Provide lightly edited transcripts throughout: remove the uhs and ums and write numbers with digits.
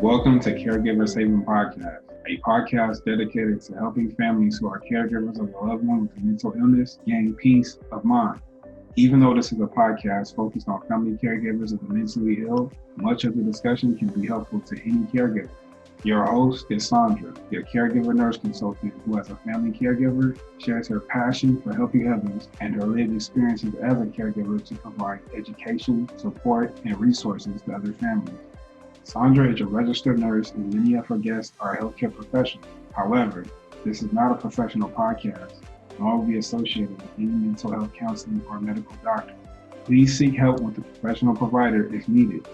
Welcome to Caregivers Haven podcast, a podcast dedicated to helping families who are caregivers of a loved one with a mental illness gain peace of mind. Even though this is a podcast focused on family caregivers of the mentally ill, much of the discussion can be helpful to any caregiver. Your host is Saundra, your caregiver nurse consultant who, as a family caregiver, shares her passion for helping others and her lived experiences as a caregiver to provide education, support, and resources to other families. Saundra is a registered nurse and many of her guests are healthcare professionals. However, this is not a professional podcast, nor will be associated with any mental health counseling or medical doctor. Please seek help with a professional provider if needed.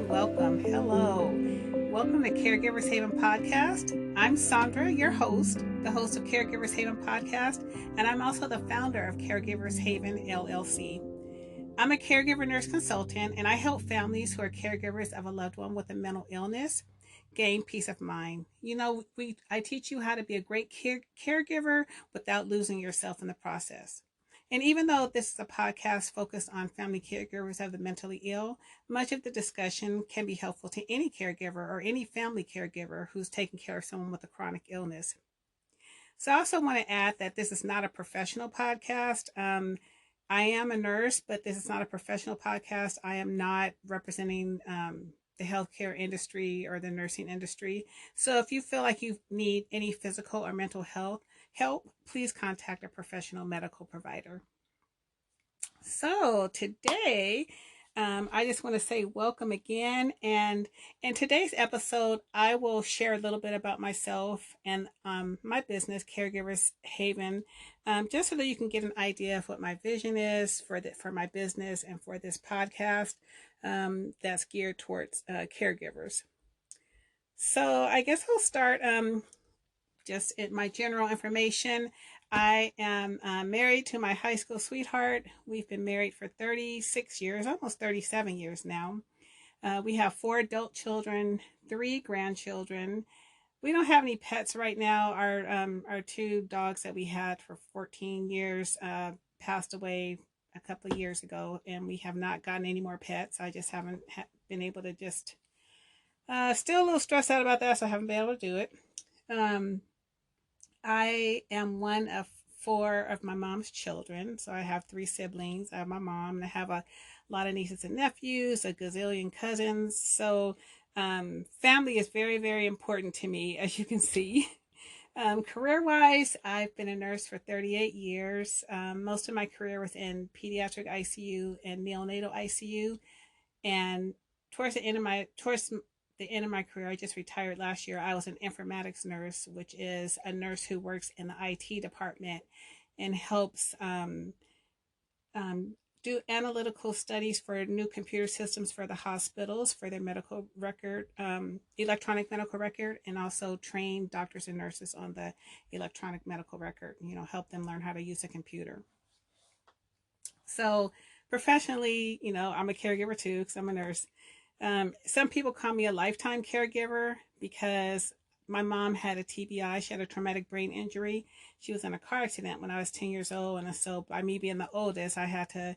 Welcome. Hello. Welcome to Caregivers Haven podcast. I'm Saundra, your host, the host of Caregivers Haven podcast, and I'm also the founder of Caregivers Haven LLC. I'm a caregiver nurse consultant, and I help families who are caregivers of a loved one with a mental illness gain peace of mind. I teach you how to be a great caregiver without losing yourself in the process. And even though this is a podcast focused on family caregivers of the mentally ill, much of the discussion can be helpful to any caregiver or any family caregiver who's taking care of someone with a chronic illness. So I also want to add that this is not a professional podcast. I am a nurse, but this is not a professional podcast. I am not representing the healthcare industry or the nursing industry. So if you feel like you need any physical or mental health help, please contact a professional medical provider. So today, I just want to say welcome again. And in today's episode, I will share a little bit about myself and my business, Caregivers Haven, just so that you can get an idea of what my vision is for my business and for this podcast that's geared towards caregivers. So I guess I'll start just in my general information. I am married to my high school sweetheart. We've been married for 36 years, almost 37 years now. We have 4 adult children, 3 grandchildren. We don't have any pets right now. Our 2 dogs that we had for 14 years passed away a couple of years ago, and we have not gotten any more pets. I just haven't been able to just still a little stressed out about that, so I haven't been able to do it. I am one of 4 of my mom's children. So I have 3 siblings. I have my mom, and I have a lot of nieces and nephews, a gazillion cousins. So family is very, very important to me, as you can see. Career-wise, I've been a nurse for 38 years. Most of my career was in pediatric ICU and neonatal ICU. And towards the end of my career, I just retired last year. I was an informatics nurse, which is a nurse who works in the IT department and helps do analytical studies for new computer systems for the hospitals for their medical record, electronic medical record, and also train doctors and nurses on the electronic medical record, help them learn how to use a computer. So professionally, I'm a caregiver too, because I'm a nurse. Some people call me a lifetime caregiver because my mom had a TBI. She had a traumatic brain injury. She was in a car accident when I was 10 years old. And so by me being the oldest, I had to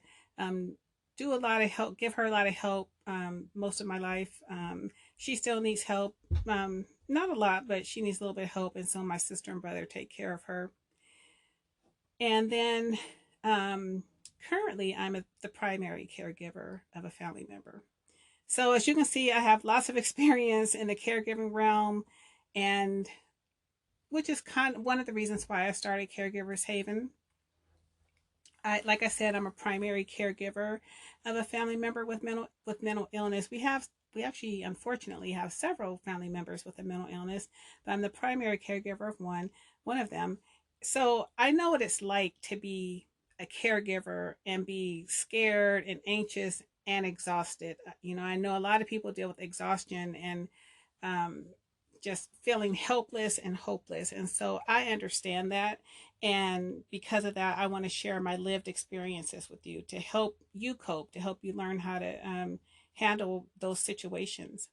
do a lot of help, give her a lot of help most of my life. She still needs help. Not a lot, but she needs a little bit of help. And so my sister and brother take care of her. And then currently, I'm the primary caregiver of a family member. So as you can see, I have lots of experience in the caregiving realm, and which is kind of one of the reasons why I started Caregivers Haven. Like I said, I'm a primary caregiver of a family member with mental illness. We actually, unfortunately, have several family members with a mental illness, but I'm the primary caregiver of one of them. So I know what it's like to be a caregiver and be scared and anxious and exhausted. I know a lot of people deal with exhaustion and just feeling helpless and hopeless. And so I understand that. And because of that, I want to share my lived experiences with you to help you cope, to help you learn how to handle those situations.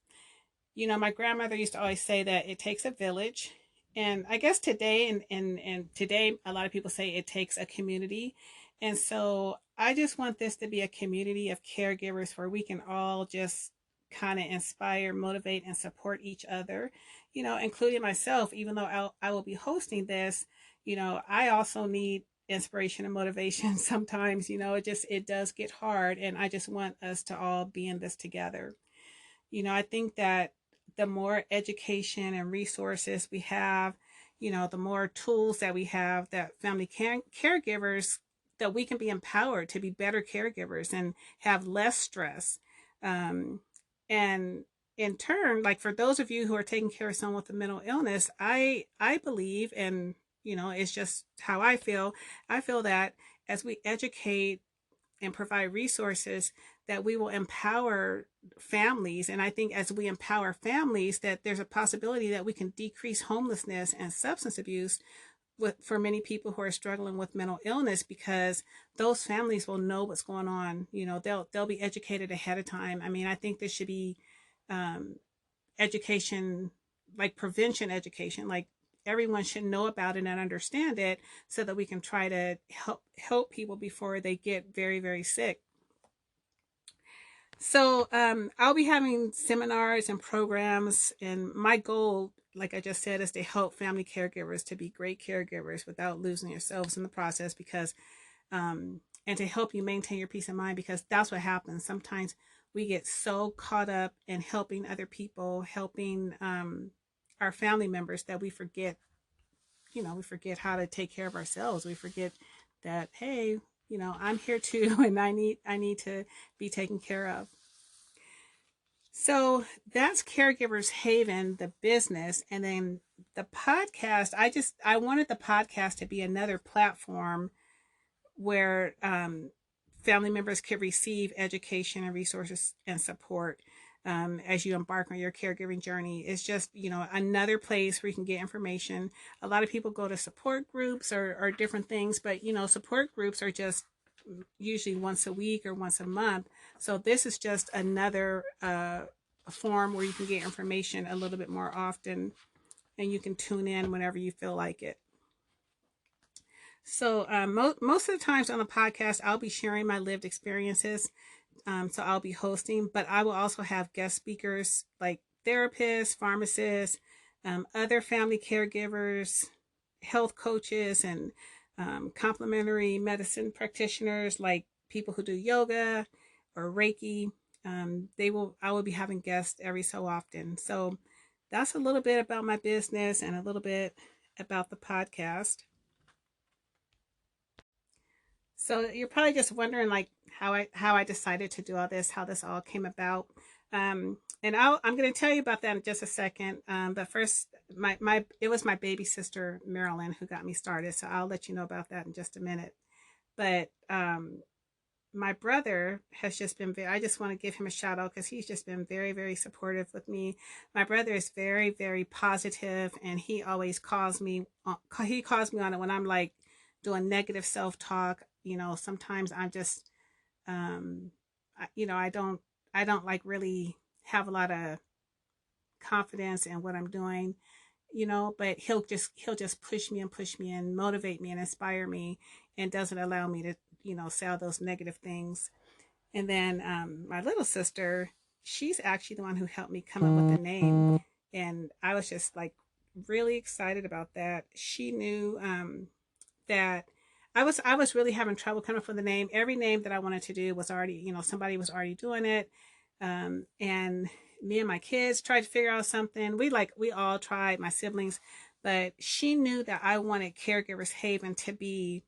My grandmother used to always say that it takes a village, And I guess today and today a lot of people say it takes a community. And so I just want this to be a community of caregivers where we can all just kind of inspire, motivate, and support each other, including myself. Even though I will be hosting this, I also need inspiration and motivation sometimes. It does get hard, and I just want us to all be in this together. I think that the more education and resources we have, the more tools that we have, that caregivers, that we can be empowered to be better caregivers and have less stress. Um, and in turn, like for those of you who are taking care of someone with a mental illness, I believe, and it's just how I feel. I feel that as we educate and provide resources, that we will empower families. And I think as we empower families, that there's a possibility that we can decrease homelessness and substance abuse for many people who are struggling with mental illness, because those families will know what's going on. They'll be educated ahead of time. I mean, I think there should be um, education, like prevention education, like everyone should know about it and understand it, so that we can try to help people before they get very, very sick. So I'll be having seminars and programs, and my goal, like I just said, is to help family caregivers to be great caregivers without losing yourselves in the process, because and to help you maintain your peace of mind, because that's what happens. Sometimes we get so caught up in helping other people, helping our family members, that we forget how to take care of ourselves. We forget that, hey, I'm here too, and I need to be taken care of. So that's Caregivers Haven, the business. And then the podcast, I wanted the podcast to be another platform where family members could receive education and resources and support as you embark on your caregiving journey. It's just, another place where you can get information. A lot of people go to support groups or different things, but, support groups are just usually once a week or once a month. So this is just another form where you can get information a little bit more often, and you can tune in whenever you feel like it. So most of the times on the podcast, I'll be sharing my lived experiences. So I'll be hosting, but I will also have guest speakers like therapists, pharmacists, other family caregivers, health coaches, and complementary medicine practitioners like people who do yoga or Reiki. I will be having guests every so often. So that's a little bit about my business and a little bit about the podcast. So you're probably just wondering like how I decided to do all this, how this all came about. And I'm going to tell you about that in just a second. But first, my it was my baby sister Marilyn who got me started. So I'll let you know about that in just a minute. But my brother has just been I just want to give him a shout out because he's just been very, very supportive with me. My brother is very, very positive, and he always calls me on it when I'm like doing negative self-talk. Sometimes I'm just I don't like really have a lot of confidence in what I'm doing, but he'll just push me and motivate me and inspire me, and doesn't allow me to, say all those negative things. And then my little sister, she's actually the one who helped me come up with the name. And I was just like really excited about that. She knew that I was really having trouble coming up with the name. Every name that I wanted to do was already, somebody was already doing it. And me and my kids tried to figure out something. We all tried, my siblings, but she knew that I wanted Caregivers Haven to be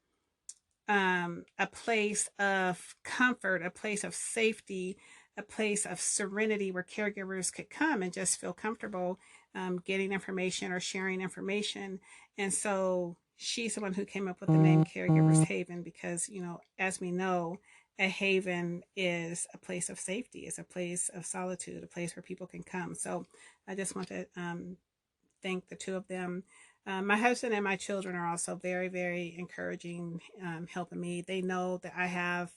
a place of comfort, a place of safety, a place of serenity where caregivers could come and just feel comfortable getting information or sharing information. And so she's the one who came up with the name Caregivers Haven because, as we know, a haven is a place of safety, it's a place of solitude, a place where people can come. So I just want to thank the two of them. My husband and my children are also very, very encouraging, helping me. They know that I have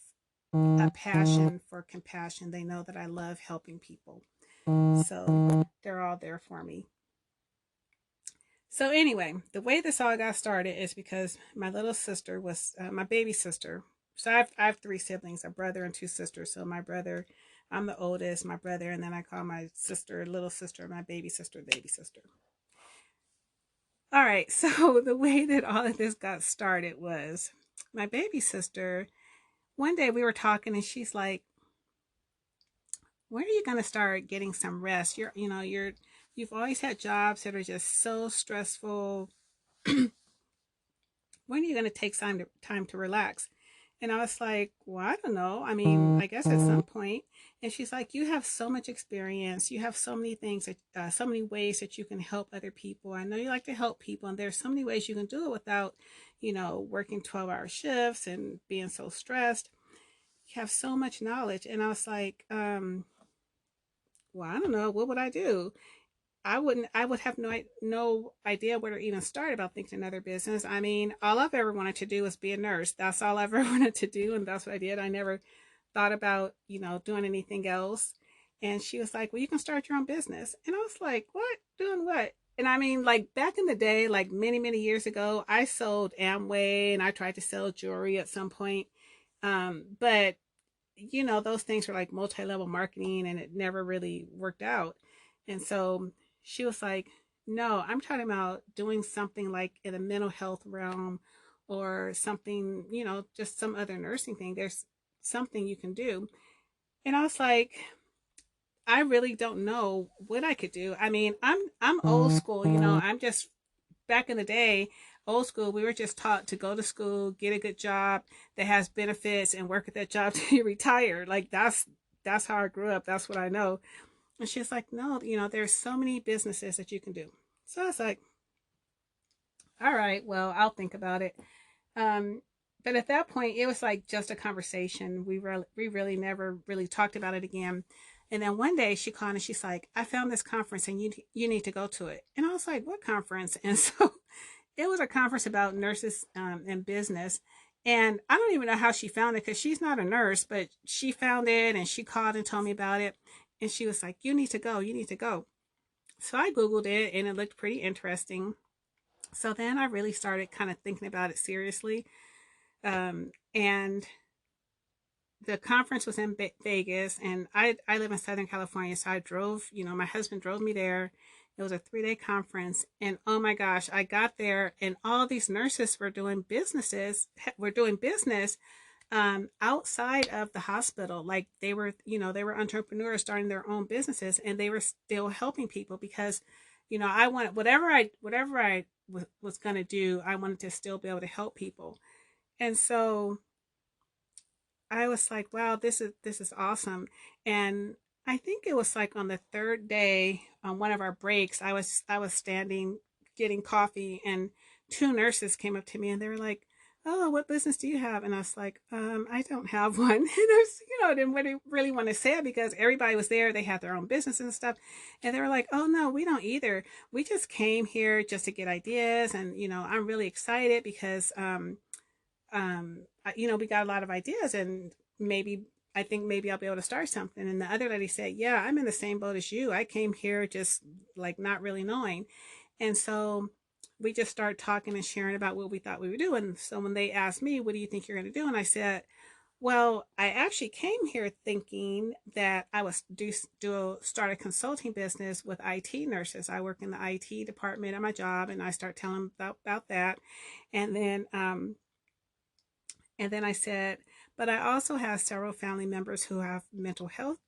a passion for compassion. They know that I love helping people. So they're all there for me. So anyway, the way this all got started is because my little sister was my baby sister. So I have three siblings, a brother and two sisters. So my brother, I'm the oldest, my brother, and then I call my sister little sister, my baby sister, baby sister. All right, so the way that all of this got started was my baby sister. One day we were talking, and she's like, "When are you gonna start getting some rest? You've always had jobs that are just so stressful. When are you gonna take time to relax?" And I was like, "Well, I don't know. I mean, I guess at some point." And she's like, "You have so much experience. You have so many things so many ways that you can help other people. I know you like to help people, and there's so many ways you can do it without, working 12-hour shifts and being so stressed. You have so much knowledge." And I was like, "Well, I don't know. What would I do?" I would have no idea where to even start about thinking another business. I mean, all I've ever wanted to do was be a nurse. That's all I've ever wanted to do, and that's what I did. I never thought about, doing anything else. And she was like, "Well, you can start your own business." And I was like, "What? Doing what?" And I mean, like back in the day, like many, many years ago, I sold Amway and I tried to sell jewelry at some point. But those things were like multi-level marketing and it never really worked out. And so she was like, "No, I'm talking about doing something like in the mental health realm or something, just some other nursing thing. There's something you can do." And I was like, "I really don't know what I could do. I mean, I'm old school, I'm just back in the day, old school, we were just taught to go to school, get a good job that has benefits, and work at that job till you retire. Like that's how I grew up. That's what I know." And she's like, "No, there's so many businesses that you can do." So I was like, "All right, well, I'll think about it." Um, but at that point, it was like just a conversation. We really never really talked about it again. And then one day she called and she's like, "I found this conference and you need to go to it." And I was like, "What conference?" And so it was a conference about nurses in business. And I don't even know how she found it because she's not a nurse, but she found it and she called and told me about it. And she was like, "You need to go. You need to go." So I Googled it and it looked pretty interesting. So then I really started kind of thinking about it seriously. And the conference was in Vegas, and I live in Southern California, so I drove. My husband drove me there. It was a 3-day conference, and oh my gosh, I got there, and all these nurses were doing business outside of the hospital. Like they were entrepreneurs starting their own businesses, and they were still helping people because, I wanted whatever I was going to do, I wanted to still be able to help people. And so I was like, "Wow, this is awesome." And I think it was like on the third day on one of our breaks, I was standing getting coffee, and two nurses came up to me and they were like, "Oh, what business do you have?" And I was like, I don't have one." And I was, didn't really want to say it because everybody was there. They had their own business and stuff. And they were like, "Oh no, we don't either. We just came here just to get ideas. And, I'm really excited because, we got a lot of ideas and maybe I think maybe I'll be able to start something." And the other lady said, "Yeah, I'm in the same boat as you. I came here just like not really knowing." And so we just started talking and sharing about what we thought we would do. And so when they asked me, "What do you think you're going to do?" And I said, "Well, I actually came here thinking that I was start a consulting business with IT nurses. I work in the IT department at my job, and I start telling them about that. And then I said, "But I also have several family members who have mental health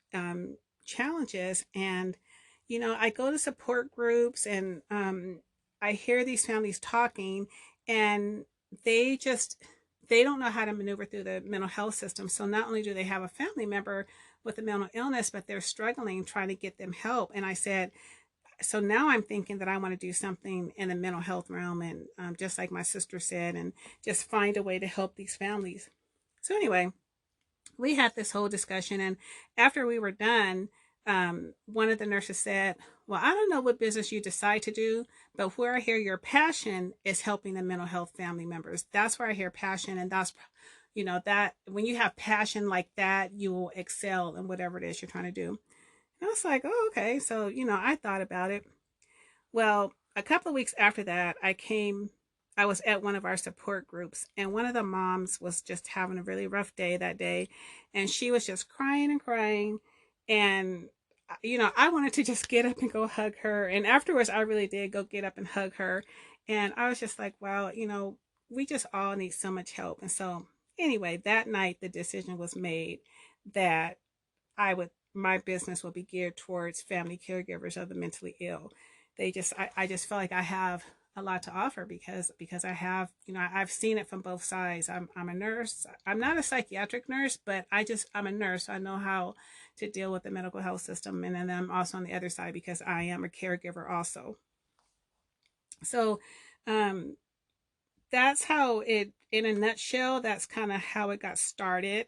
challenges. And, I go to support groups and I hear these families talking and they just, they don't know how to maneuver through the mental health system. So not only do they have a family member with a mental illness, but they're struggling trying to get them help." And I said, "So now I'm thinking that I want to do something in the mental health realm and just like my sister said, and just find a way to help these families." So anyway, we had this whole discussion, and after we were done, one of the nurses said, "Well, I don't know what business you decide to do, but where I hear your passion is helping the mental health family members. That's where I hear passion, and that's, that when you have passion like that, you will excel in whatever it is you're trying to do." And I was like, "Oh, okay." So, I thought about it. Well, a couple of weeks after that, I was at one of our support groups, and one of the moms was just having a really rough day that day, and she was just crying and crying. And, I wanted to just get up and go hug her. And afterwards, I really did go get up and hug her. And I was just like, wow, we just all need so much help. And so, anyway, that night, the decision was made that my business will be geared towards family caregivers of the mentally ill. I just feel like I have a lot to offer because I have, I've seen it from both sides. I'm a nurse. I'm not a psychiatric nurse, but I'm a nurse. So I know how to deal with the medical health system. And then I'm also on the other side because I am a caregiver also. So um, that's how it, in a nutshell, that's kind of how it got started.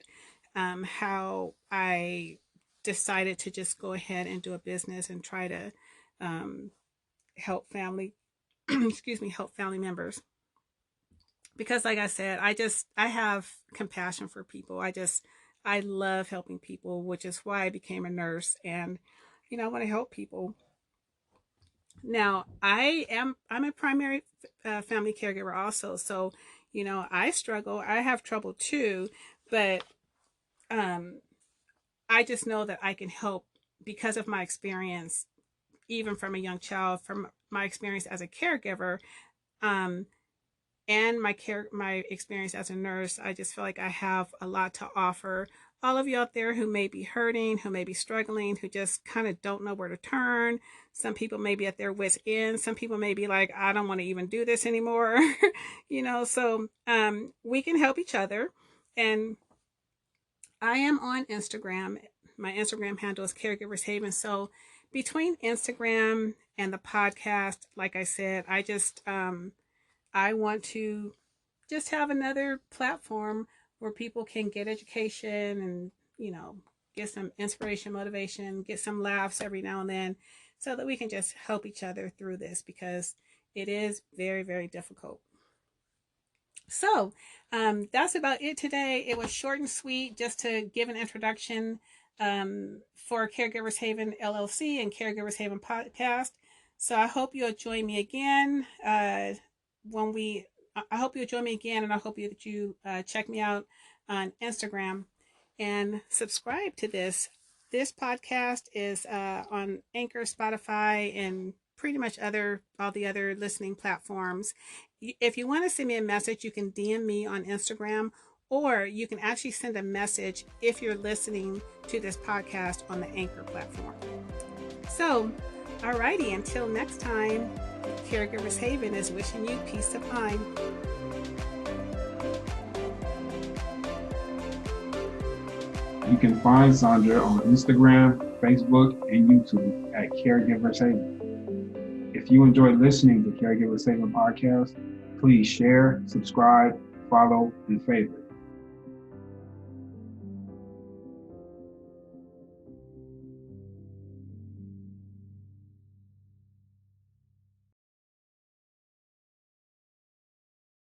How I decided to just go ahead and do a business and try to um, help family, excuse me, help family members. Because like I said, I have compassion for people. I love helping people, which is why I became a nurse. And, I want to help people. Now, I'm a primary family caregiver also. So, I struggle. I have trouble too, but um, I just know that I can help because of my experience, even from a young child, from my experience as a caregiver, um, and my experience as a nurse. I just feel like I have a lot to offer all of you out there who may be hurting, who may be struggling, who just kind of don't know where to turn. Some people may be at their wits' end. Some people may be like, I don't want to even do this anymore. So we can help each other. And I am on Instagram. My Instagram handle is Caregivers Haven. So between Instagram and the podcast, like I said, I want to just have another platform where people can get education and, get some inspiration, motivation, get some laughs every now and then so that we can just help each other through this because it is very, very difficult. So that's about it today. It was short and sweet just to give an introduction for Caregivers Haven LLC and Caregivers Haven podcast. So I hope you'll join me again when we. I hope you'll join me again, and I hope that you check me out on Instagram and subscribe to this. This podcast is on Anchor, Spotify, and pretty much all the other listening platforms. If you want to send me a message, you can DM me on Instagram, or you can actually send a message if you're listening to this podcast on the Anchor platform. So, alrighty, until next time, Caregivers Haven is wishing you peace of mind. You can find Saundra on Instagram, Facebook, and YouTube at Caregivers Haven. If you enjoyed listening to Caregivers Haven podcast, please share, subscribe, follow, and favorite.